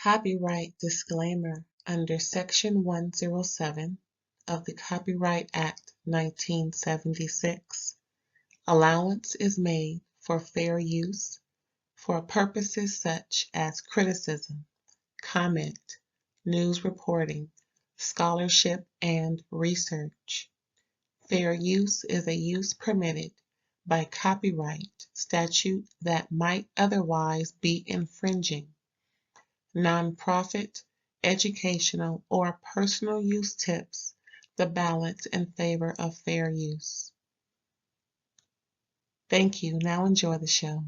Copyright disclaimer under Section 107 of the Copyright Act 1976. Allowance is made for fair use for purposes such as criticism, comment, news reporting, scholarship, and research. Fair use is a use permitted by copyright statute that might otherwise be infringing. Nonprofit, educational, or personal use tips the balance in favor of fair use. Thank you. Now enjoy the show.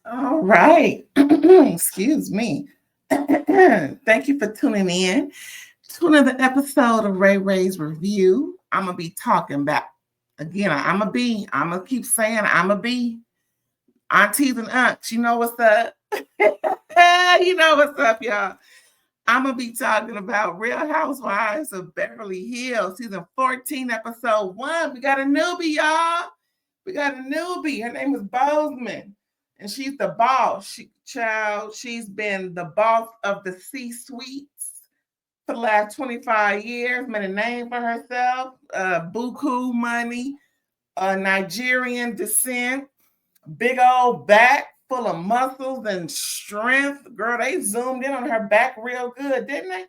All right. Excuse me. Thank you for tuning in to another episode of RAERAEs Review. I'm going to be talking about, again, I'm going to keep saying I'm going to be. Aunties and unks, you know what's up? You know what's up, y'all. I'm going to be talking about Real Housewives of Beverly Hills, season 14, episode 1. We got a newbie, y'all. We got a newbie. Her name is Bozoma, and she's the boss. She's been the boss of the C-suites for the last 25 years, made a name for herself, buku money, Nigerian descent, big old back full of muscles and strength. Girl, they zoomed in on her back real good, didn't they?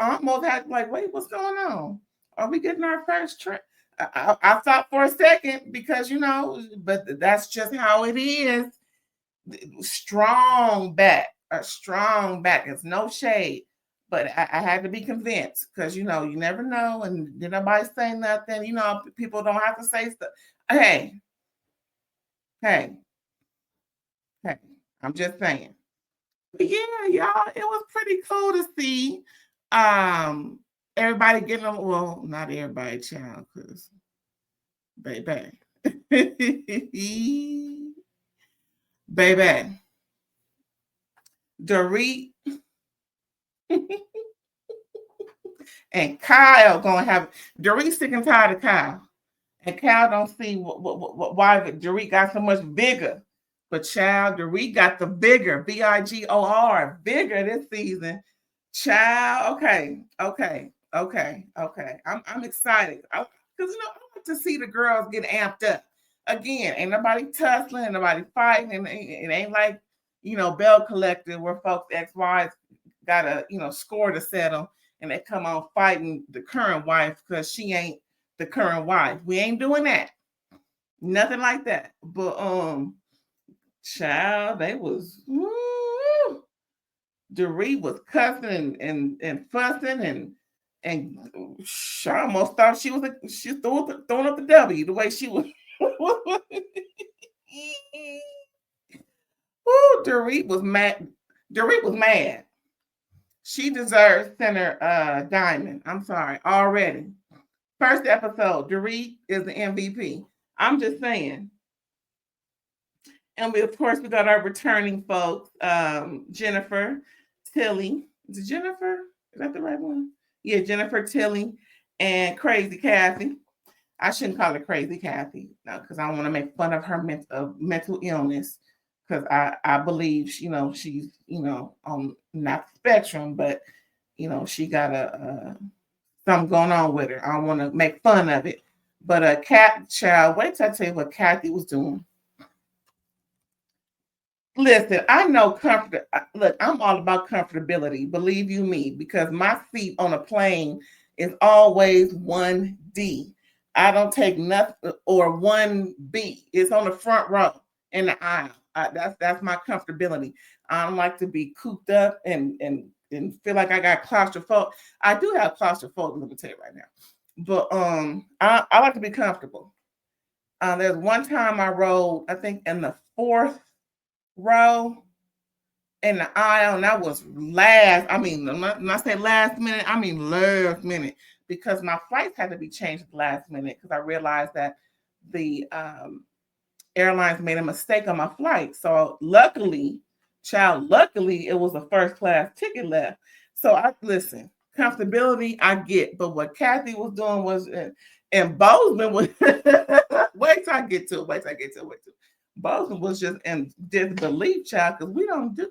I almost had like, wait, what's going on? Are we getting our first trip? I thought for a second because, but that's just how it is. Strong back. It's no shade. But I had to be convinced because, you never know. And did nobody say nothing? People don't have to say stuff. Hey, I'm just saying. But yeah, y'all, it was pretty cool to see everybody getting them. Well, not everybody, child, because baby. Baby. Dorit and Kyle gonna have Dorit sick and tired of Kyle. And Kyle don't see why Dorit got so much bigger. But child, Dorit got the bigger, bigor, bigger this season. Child, okay. I'm excited because I want to see the girls get amped up. Again, ain't nobody tussling, ain't nobody fighting, and it ain't like Bell Collective where folks ex-wives got a score to settle and they come on fighting the current wife because she ain't the current wife. We ain't doing that. Nothing like that. But child, they was Dorit was cussing and fussing and I almost thought she throwing up the W the way she was. Dorit was mad. She deserves Center Diamond. I'm sorry, already. First episode, Dorit is the MVP. I'm just saying. And we got our returning folks, Jennifer, Tilly. Is it Jennifer? Is that the right one? Yeah, Jennifer, Tilly, and Crazy Kathy. I shouldn't call her Crazy Kathy, no, because I don't want to make fun of her mental illness. Because I believe, she's, on not the spectrum, but, she got something going on with her. I don't want to make fun of it. But child, wait till I tell you what Kathy was doing. Listen, I know comfort. Look, I'm all about comfortability, believe you me, because my seat on a plane is always 1D. I don't take nothing or 1B. It's on the front row in the aisle. That's my comfortability. I don't like to be cooped up and feel like I got claustrophobia. I do have claustrophobia, let me tell you right now. But I like to be comfortable. There's one time I rode, I think in the 4th row in the aisle, and that was last. I mean, when I say last minute, I mean last minute, because my flights had to be changed at the last minute because I realized that the airlines made a mistake on my flight. So luckily, it was a first class ticket left. So listen, comfortability I get, but what Kathy was doing was, and Bozeman was, wait till I get to it. Bozoma was just in disbelief, child, because we don't do.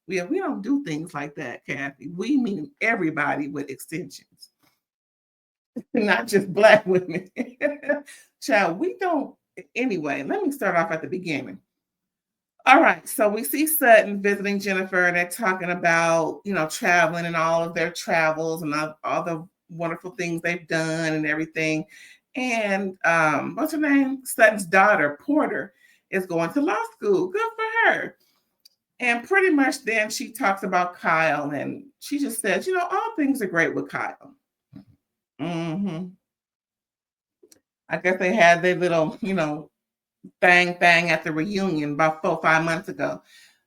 We don't do things like that, Kathy. We mean everybody with extensions, not just Black women. Child, we don't. Anyway, let me start off at the beginning. All right, so we see Sutton visiting Jennifer, and they're talking about, traveling and all of their travels and all the wonderful things they've done and everything. And what's her name? Sutton's daughter, Porter, is going to law school. Good for her. And pretty much then she talks about Kyle, and she just says, all things are great with Kyle. Mm-hmm. I guess they had their little, bang at the reunion about 4 or 5 months ago.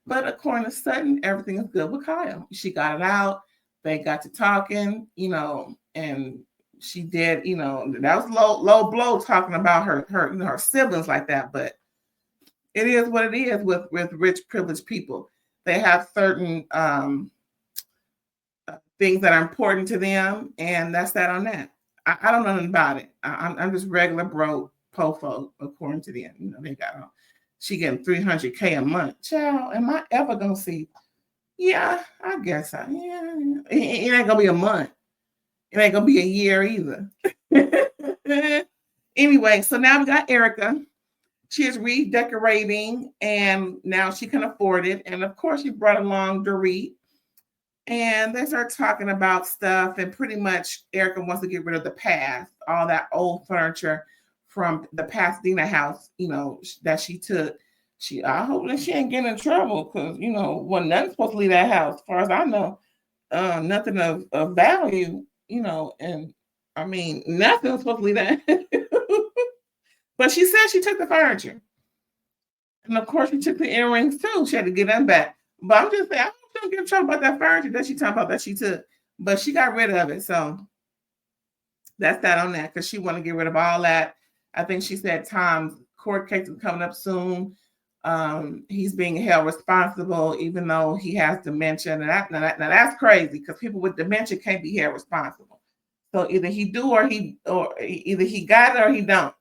But according to Sutton, everything is good with Kyle. She got it out. They got to talking, and she did, that was low blow talking about her siblings like that. But it is what it is with rich, privileged people. They have certain things that are important to them, and that's that on that. I don't know nothing about it. I'm just regular broke po according to them. They got she getting $300K a month. Child, am I ever gonna see? Yeah, I guess I. Yeah, it ain't gonna be a month. It ain't gonna be a year either. Anyway, so now we got Erika. She is redecorating, and now she can afford it. And of course, she brought along Dorit. And they start talking about stuff, and pretty much Erika wants to get rid of the past, all that old furniture from the Pasadena house, that she took. I hope that she ain't getting in trouble because, wasn't nothing supposed to leave that house, as far as I know. Nothing of value, and I mean, nothing was supposed to leave that. But she said she took the furniture. And of course, she took the earrings too. She had to get them back. But I'm just saying, I hope she don't get in trouble about that furniture that she talking about that she took. But she got rid of it. So that's that on that, because she want to get rid of all that. I think she said Tom's court case is coming up soon. He's being held responsible, even though he has dementia. Now that's crazy, because people with dementia can't be held responsible. So either he do or either he got it or he don't.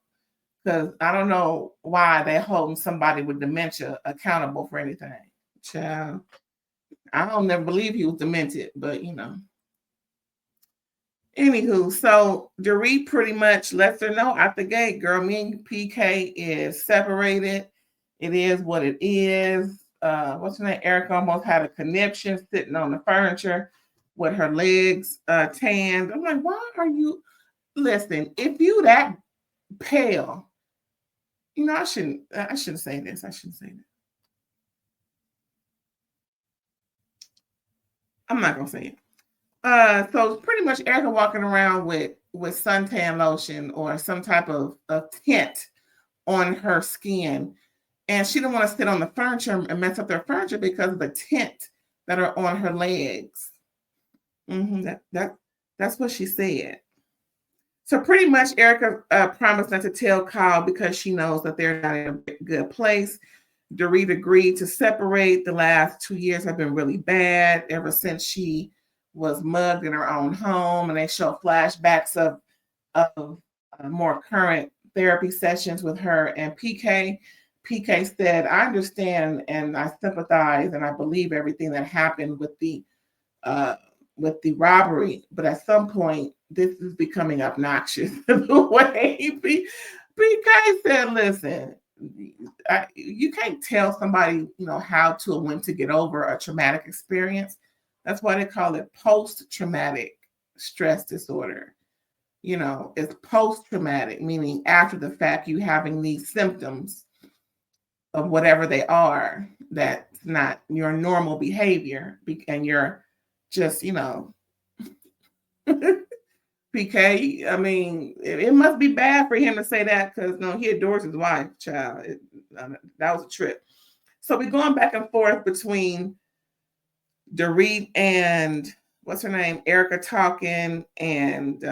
Because I don't know why they're holding somebody with dementia accountable for anything. Child, I don't never believe he was demented, but Anywho, so Dorit pretty much lets her know out the gate, girl, me and PK is separated. It is what it is. What's her name? Erika almost had a conniption sitting on the furniture with her legs tanned. I'm like, why are you? Listen, if you that pale, I shouldn't say this. I shouldn't say that. I'm not gonna say it. So pretty much Erika walking around with suntan lotion or some type of tint on her skin, and she didn't want to sit on the furniture and mess up their furniture because of the tint that are on her legs. That's what she said. So pretty much Erika promised not to tell Kyle because she knows that they're not in a good place. Dorit agreed to separate. The last 2 years have been really bad ever since she was mugged in her own home, and they show flashbacks of more current therapy sessions with her and PK. PK said, I understand and I sympathize and I believe everything that happened with the robbery, but at some point this is becoming obnoxious. The way PK said, listen, you can't tell somebody, how to or when to get over a traumatic experience. That's why they call it post-traumatic stress disorder. It's post-traumatic, meaning after the fact, you having these symptoms of whatever they are, that's not your normal behavior, and you're just, PK, I mean, it must be bad for him to say that because he adores his wife, child. That was a trip. So we're going back and forth between Dorit and what's her name, Erika talking, and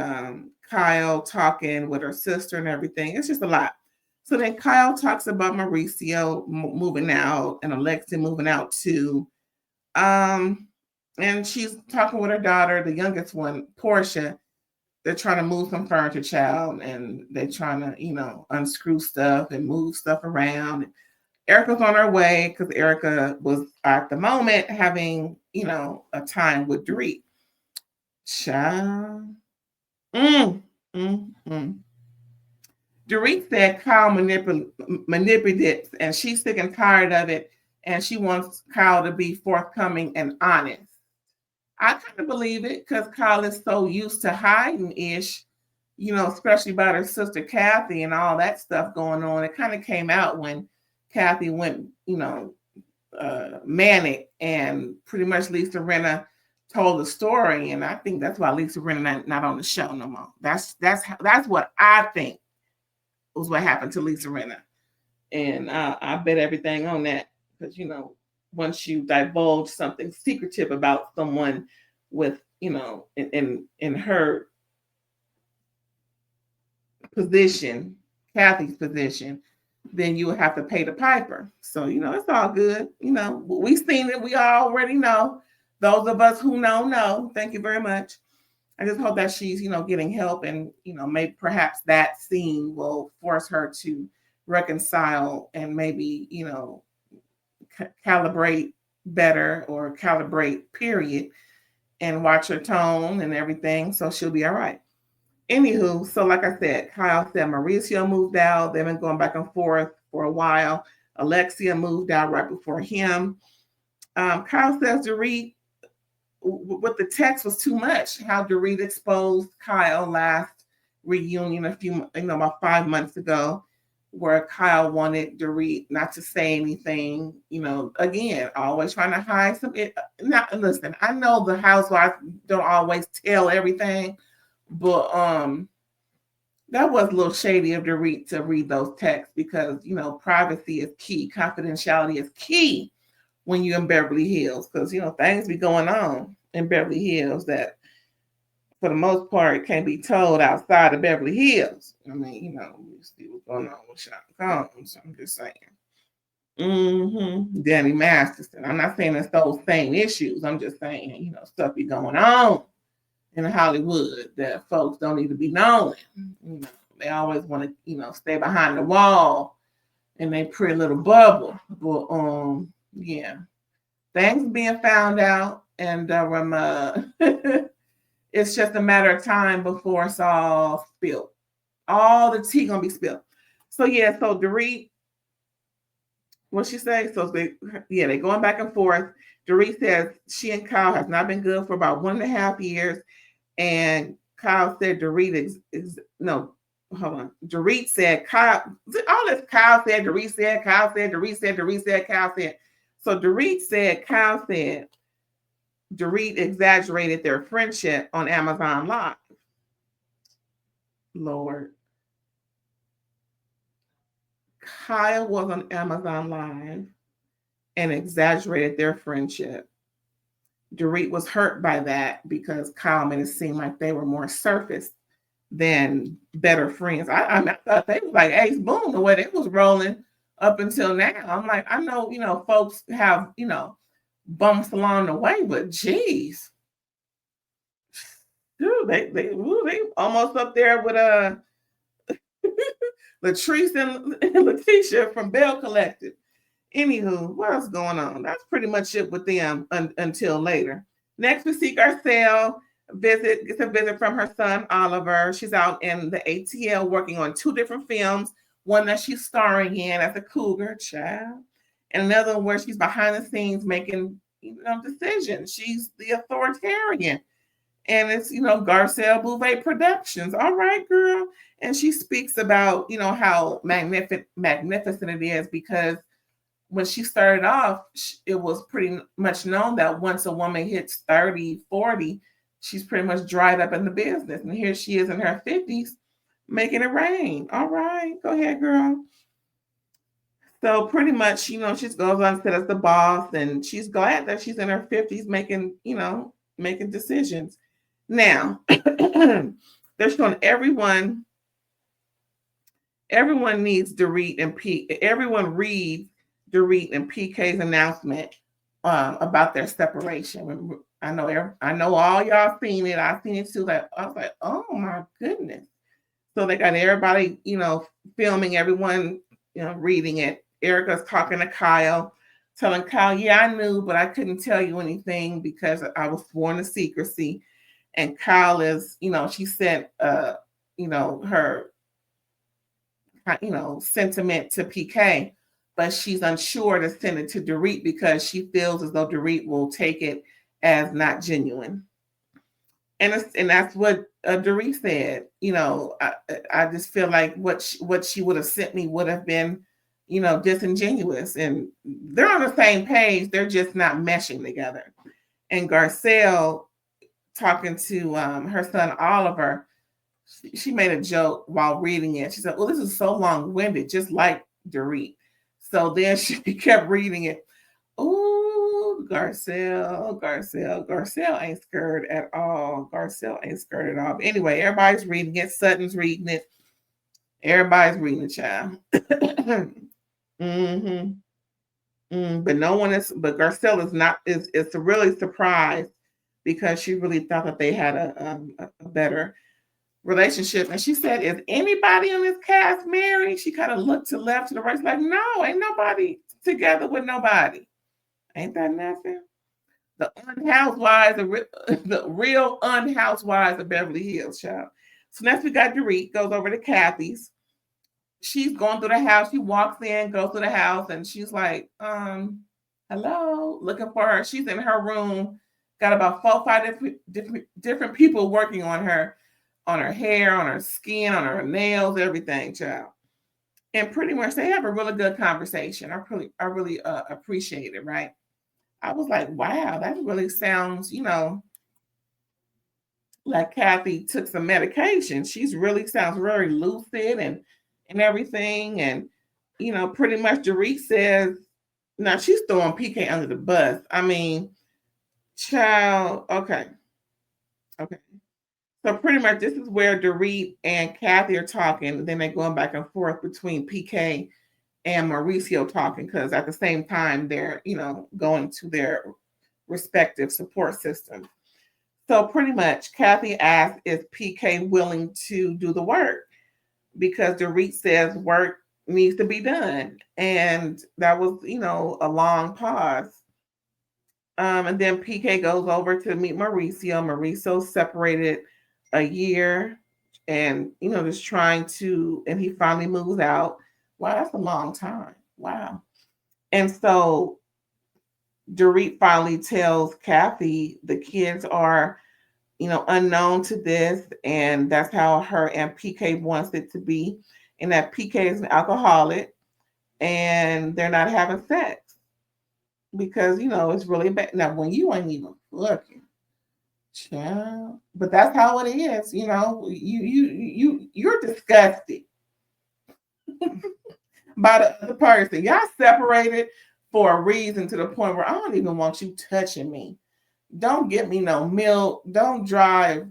Kyle talking with her sister and everything. It's just a lot. So then Kyle talks about Mauricio moving out and Alexia moving out too. And she's talking with her daughter, the youngest one, Portia. They're trying to move some furniture, child, and they're trying to, unscrew stuff and move stuff around. Erika's on her way because Erika was at the moment having, a time with Dorit. Child. Mm, mm, mm. Dorit said Kyle manipulates and she's sick and tired of it and she wants Kyle to be forthcoming and honest. I kind of believe it because Kyle is so used to hiding ish, especially about her sister Kathy and all that stuff going on. It kind of came out when Kathy went, manic and pretty much Lisa Rinna told the story. And I think that's why Lisa Rinna not on the show no more. That's what I think was what happened to Lisa Rinna. And I bet everything on that because, once you divulge something secretive about someone with, in her position, Kathy's position, then you would have to pay the piper. So, it's all good. We've seen it. We already know. Those of us who know. Thank you very much. I just hope that she's, getting help and, maybe perhaps that scene will force her to reconcile and maybe, calibrate better or calibrate period and watch her tone and everything. So she'll be all right. Anywho, so like I said, Kyle said Mauricio moved out. They've been going back and forth for a while. Alexia moved out right before him. Kyle says Dorit, what the text was too much. How Dorit exposed Kyle last reunion about 5 months ago, where Kyle wanted Dorit not to say anything. Again, always trying to hide some. Listen, I know the housewives don't always tell everything. But that was a little shady of Dorit to read those texts because, privacy is key. Confidentiality is key when you're in Beverly Hills because, things be going on in Beverly Hills that, for the most part, can't be told outside of Beverly Hills. I mean, you see what's going on with Sean Combs. I'm just saying. Danny Masterson. I'm not saying it's those same issues. I'm just saying, stuff be going on in Hollywood that folks don't need to be knowing. They always want to, stay behind the wall in their pretty little bubble. But yeah, things being found out, and it's just a matter of time before it's all spilled. All the tea gonna be spilled. So yeah, so Dorit, what she say? So they going back and forth. Dorit says she and Kyle has not been good for about 1.5 years. And Kyle said Dorit Dorit said Kyle, all this Kyle said, Dorit said, Kyle said, Dorit said, Dorit said, Kyle said. So Dorit said, Kyle said, Dorit exaggerated their friendship on Amazon Live. Lord. Kyle was on Amazon Live and exaggerated their friendship. Dorit was hurt by that because Kyle made it seem like they were more surface than better friends. I thought they was like Ace Boone the way they was rolling up until now. I'm like, I know, folks have, bumps along the way, but geez. Dude, they almost up there with Latrice and Letitia from Bell Collective. Anywho, what's going on? That's pretty much it with them until later. Next, we see Garcelle gets a visit from her son, Oliver. She's out in the ATL working on 2 different films. One that she's starring in as a cougar child, and another where she's behind the scenes making, decisions. She's the authoritarian. And it's, Garcelle Bouvet Productions. All right, girl. And she speaks about, how magnificent it is because when she started off, it was pretty much known that once a woman hits 30, 40, she's pretty much dried up in the business. And here she is in her 50s making it rain. All right, go ahead, girl. So pretty much, she goes on set as the boss and she's glad that she's in her 50s making decisions. Now, they're showing everyone needs Dorit and everyone reads Dorit and PK's announcement about their separation. I know all y'all seen it. I've seen it too. I was like, oh my goodness. So they got everybody, filming everyone, reading it. Erika's talking to Kyle, telling Kyle, yeah, I knew, but I couldn't tell you anything because I was sworn to secrecy. And Kyle is, she sent, her, sentiment to PK, but she's unsure to send it to Dorit because she feels as though Dorit will take it as not genuine. And that's what Dorit said. I just feel like what she would have sent me would have been, disingenuous. And they're on the same page. They're just not meshing together. And Garcelle, talking to her son Oliver, she made a joke while reading it. She said, "Well, this is so long-winded, just like Dorit." So then she kept reading it. Oh, Garcelle ain't scared at all. Garcelle ain't scared at all. But anyway, everybody's reading it. Sutton's reading it. Everybody's reading the child. Mm-hmm. But no one is. But Garcelle is not. Is really surprised because she really thought that they had a better relationship. And she said, "Is anybody on this cast married?" She kind of looked to left, to the right, like, "No, ain't nobody together with nobody." Ain't that nothing? The unhousewives, the real unhousewives of Beverly Hills, child. So next we got Dorit, goes over to Kathy's. She's going through the house. She walks in, goes through the house, and she's like, hello, looking for her. She's in her room, got about 4 or 5 different people working on her hair, on her skin, on her nails, everything, child. And pretty much they have a really good conversation. I really appreciate it, right? I was like, wow, that really sounds, like Kathy took some medication. She's really sounds very lucid and everything. And, pretty much Dorit says, now she's throwing PK under the bus. I mean, child, okay. Okay. So pretty much this is where Dorit and Kathy are talking. Then they're going back and forth between PK and Mauricio talking, because at the same time they're, going to their respective support systems. So pretty much Kathy asked, is PK willing to do the work? Because Dorit says work needs to be done. And that was, a long pause. And then PK goes over to meet Mauricio. Mauricio separated a year and, just trying to, and he finally moves out. Wow, that's a long time. Wow. And so Dorit finally tells Kathy the kids are, unknown to this, and that's how her and PK wants it to be, and that PK is an alcoholic, and they're not having sex because it's really bad. Now, when you ain't even looking, child, but that's how it is. You're disgusted by the other person. Y'all separated for a reason, to the point where I don't even want you touching me. Don't get me no milk. Don't drive.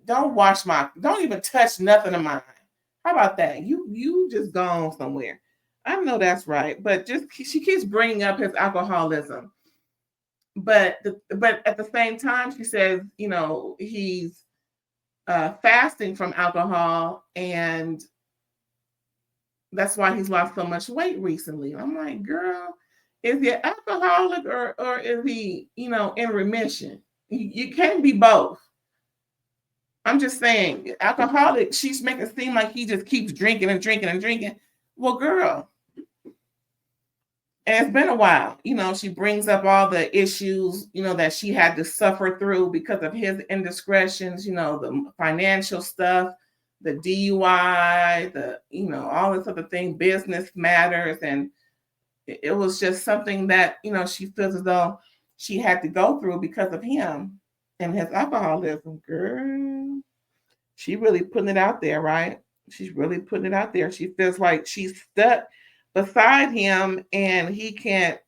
Don't don't even touch nothing of mine. How about that? You just gone somewhere. I know that's right. But she keeps bringing up his alcoholism. But at the same time, she says, he's fasting from alcohol, and that's why he's lost so much weight recently. I'm like, girl, is he alcoholic or is he, in remission? You can't be both. I'm just saying, alcoholic, she's making it seem like he just keeps drinking and drinking and drinking. Well, girl, and it's been a while. She brings up all the issues, that she had to suffer through because of his indiscretions, the financial stuff, the DUI, all this other thing, business matters. And it was just something that, she feels as though she had to go through because of him and his alcoholism. Girl, she really putting it out there, right? She's really putting it out there. She feels like she's stuck beside him and he can't,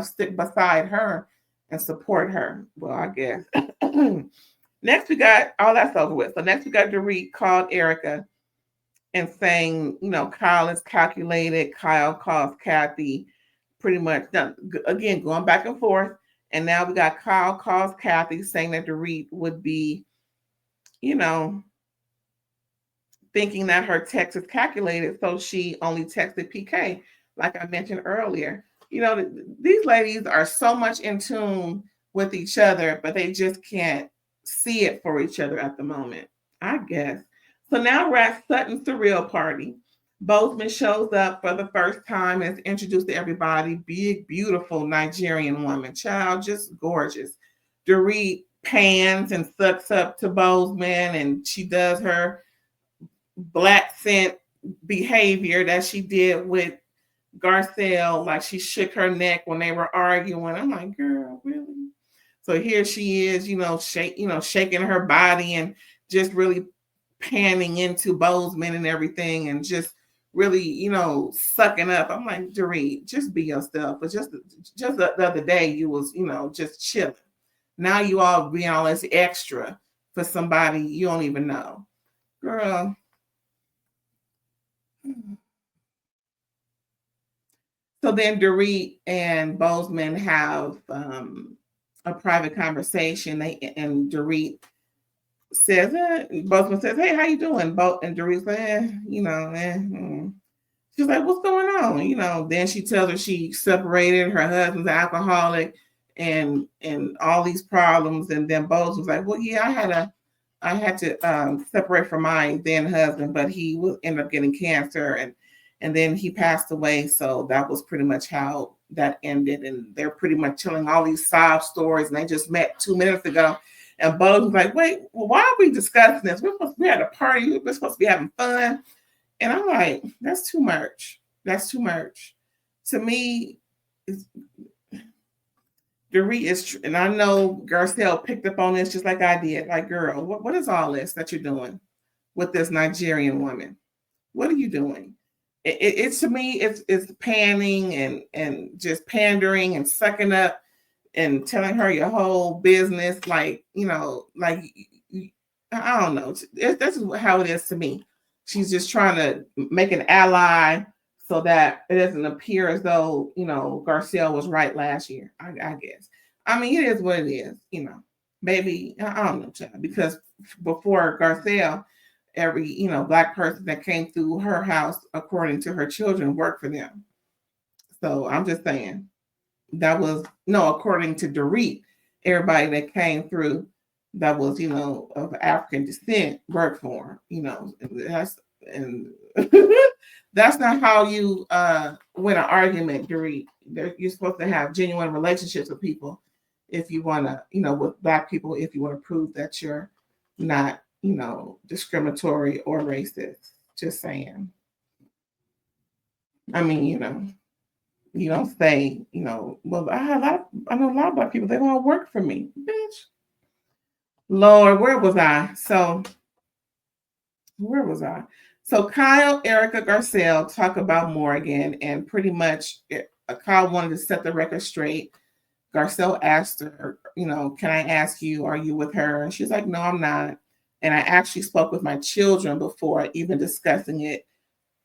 stick beside her and support her. Well, I guess. Next we got, all that's over with. So next we got Dorit called Erika and saying, Kyle is calculated. Kyle calls Kathy pretty much done. Again, going back and forth. And now we got Kyle calls Kathy saying that Dorit would be, thinking that her text is calculated, so she only texted PK. like I mentioned earlier, these ladies are so much in tune with each other, but they just can't see it for each other at the moment, I guess. So now we're at Sutton's surreal party. Bozeman shows up for the first time and is introduced to everybody. Big, beautiful Nigerian woman. Child, just gorgeous. Dorit pans and sucks up to Bozeman, and she does her black scent behavior that she did with Garcelle, like she shook her neck when they were arguing. I'm like, girl, really? So here she is, shaking her body and just really panning into Bozeman and everything, and just really, sucking up. I'm like, Dorit, just be yourself. But just the other day, you was, just chilling. Now you all being all this extra for somebody you don't even know, girl. So then Dorit and Bozeman have a private conversation. And Dorit says, Bozeman says, "Hey, how you doing?" And Dorit says, She's like, "What's going on?" Then she tells her she separated, her husband's an alcoholic, and all these problems. And then Bozeman's like, "Well, yeah, I had to separate from my then husband, but he will end up getting cancer, and then he passed away. So that was pretty much how that ended." And they're pretty much telling all these sob stories, and they just met 2 minutes ago. And Bose was like, "Wait, well, why are we discussing this? We're supposed to be at a party. We're supposed to be having fun." And I'm like, that's too much. That's too much. To me, Dorit is, and I know Garcelle picked up on this just like I did. Like, girl, what is all this that you're doing with this Nigerian woman? What are you doing? It's to me, it's panning and just pandering and sucking up and telling her your whole business. Like, like, I don't know. That's how it is to me. She's just trying to make an ally so that it doesn't appear as though, Garcelle was right last year, I guess. I mean, it is what it is, Maybe, I don't know, child, because before Garcelle, every, Black person that came through her house, according to her children, worked for them. So I'm just saying that was, no, according to Dorit, everybody that came through that was, of African descent worked for her, and that's not how you win an argument, Dorit. You're supposed to have genuine relationships with people if you want to, with Black people, if you want to prove that you're not, discriminatory or racist. Just saying. I mean, you don't say, well, I know a lot of Black people, they don't work for me. Bitch. Lord, where was I? So Kyle, Erika, Garcelle talk about Morgan, and pretty much Kyle wanted to set the record straight. Garcelle asked her, can I ask you, are you with her? And she's like, no, I'm not. And I actually spoke with my children before even discussing it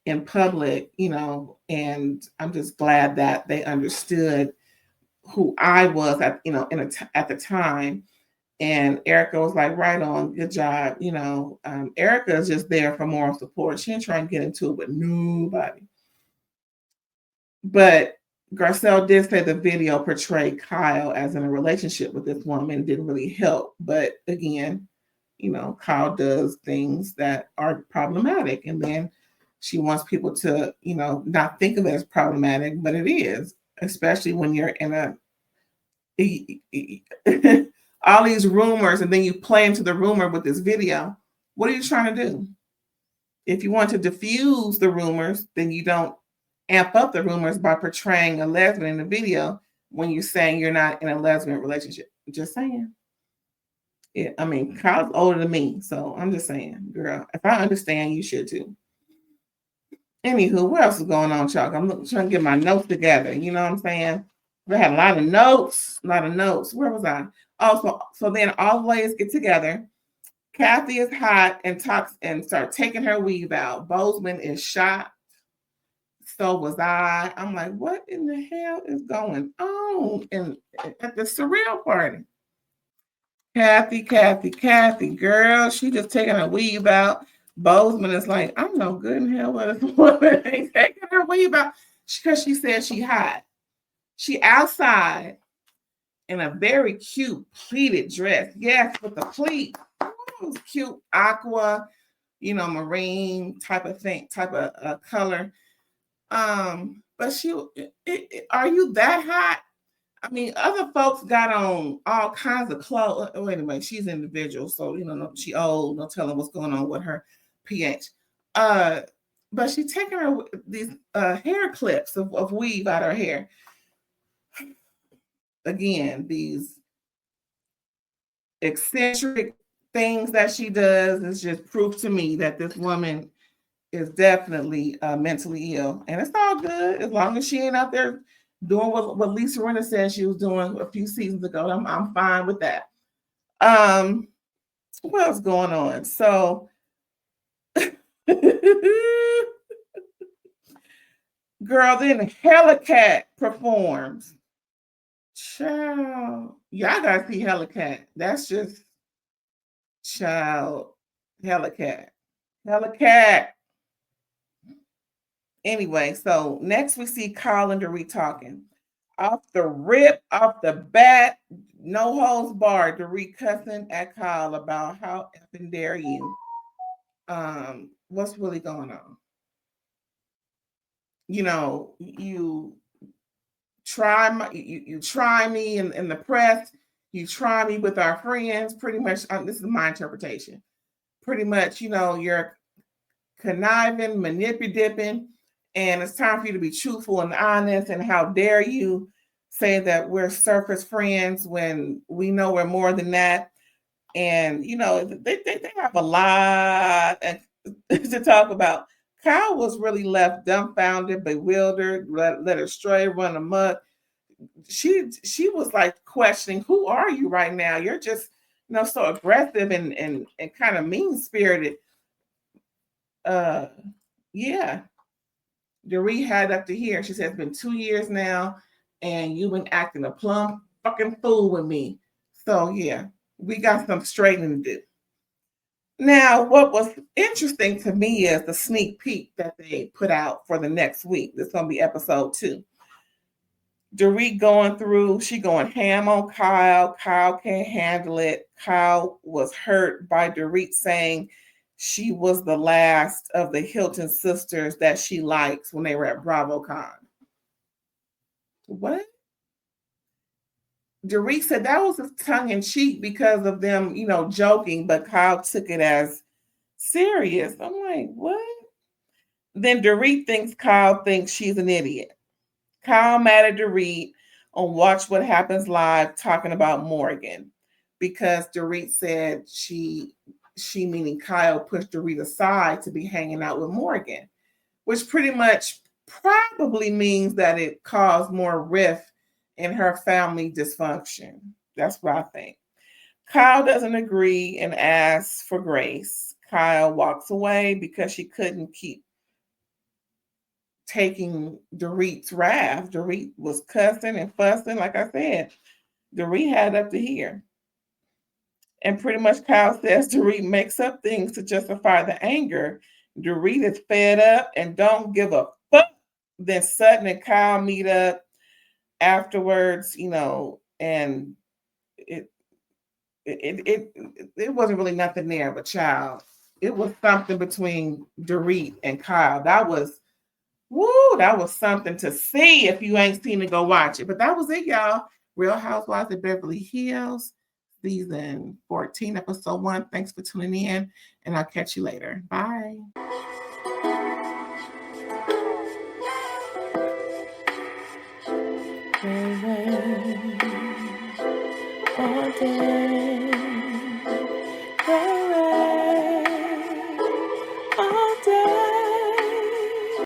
in public, and I'm just glad that they understood who I was at the time. And Erika was like, right on, good job. Erika is just there for moral support. She ain't trying to get into it with nobody. But Garcelle did say the video portrayed Kyle as in a relationship with this woman, didn't really help. But again, Kyle does things that are problematic. And then she wants people to, not think of it as problematic, but it is, especially when you're in all these rumors, and then you play into the rumor with this video. What are you trying to do? If you want to diffuse the rumors, then you don't amp up the rumors by portraying a lesbian in the video when you're saying you're not in a lesbian relationship. Just saying. I mean, Kyle's older than me, so I'm just saying, girl, if I understand, you should too. Anywho, what else is going on, Chuck? I'm trying to get my notes together. You know what I'm saying? We had a lot of notes. Where was I? Oh, so then all the ladies get together. Kathy is hot and talks and start taking her weave out. Bozeman is shocked. So was I. I'm like, what in the hell is going on at the surreal party? Kathy, girl, she just taking her weave out. Bozeman is like, I'm no good in hell with this woman ain't taking her weave out. because she said she hot. She outside in a very cute pleated dress. Yes, with the pleat. It was cute aqua, marine type of thing, type of color. But are you that hot? I mean, other folks got on all kinds of clothes. Oh, anyway, she's individual, so she old. No telling what's going on with her pH. But she taking her these hair clips of weave out her hair. Again, these eccentric things that she does is just proof to me that this woman is definitely mentally ill, and it's all good as long as she ain't out there doing what Lisa Rinna said she was doing a few seasons ago. I'm fine with that. What's going on? So, girl, then Helicat performs. Child, y'all gotta see Helicat. That's just child. Helicat. Anyway, so next we see Kyle and Dorit talking. Off the rip, off the bat, no holds barred, Dorit cussing at Kyle about how effing dare you. What's really going on? You try you try me in the press, you try me with our friends. Pretty much, this is my interpretation. Pretty much, you're conniving, manipulating, and it's time for you to be truthful and honest. And how dare you say that we're surface friends when we know we're more than that? And they have a lot to talk about. Kyle was really left dumbfounded, bewildered, let her stray, run amok. She was like questioning, who are you right now? You're just so aggressive and kind of mean spirited. Yeah. Dorit had up to here. She said it's been 2 years now, and you've been acting a plumb fucking fool with me. So yeah, we got some straightening to do. Now, what was interesting to me is the sneak peek that they put out for the next week. This is going to be episode 2. Dorit she going ham on Kyle. Kyle can't handle it. Kyle was hurt by Dorit saying she was the last of the Hilton sisters that she likes when they were at BravoCon. What? Dorit said that was tongue in cheek because of them, joking, but Kyle took it as serious. I'm like, what? Then Dorit thinks Kyle thinks she's an idiot. Kyle mad at Dorit on Watch What Happens Live talking about Morgan because Dorit said she meaning Kyle pushed Dorit aside to be hanging out with Morgan, which pretty much probably means that it caused more rift in her family dysfunction. That's what I think. Kyle doesn't agree and asks for grace. Kyle walks away because she couldn't keep taking Dorit's wrath. Dorit was cussing and fussing. Like I said, Dorit had up to here. And pretty much Kyle says Dorit makes up things to justify the anger. Dorit is fed up and don't give a fuck. Then Sutton and Kyle meet up afterwards, and it wasn't really nothing there, but child, it was something between Dorit and Kyle. That was something to see. If you ain't seen it, go watch it. But that was it, y'all. Real Housewives of Beverly Hills, season 14, episode 1. Thanks for tuning in, and I'll catch you later. Bye. All day.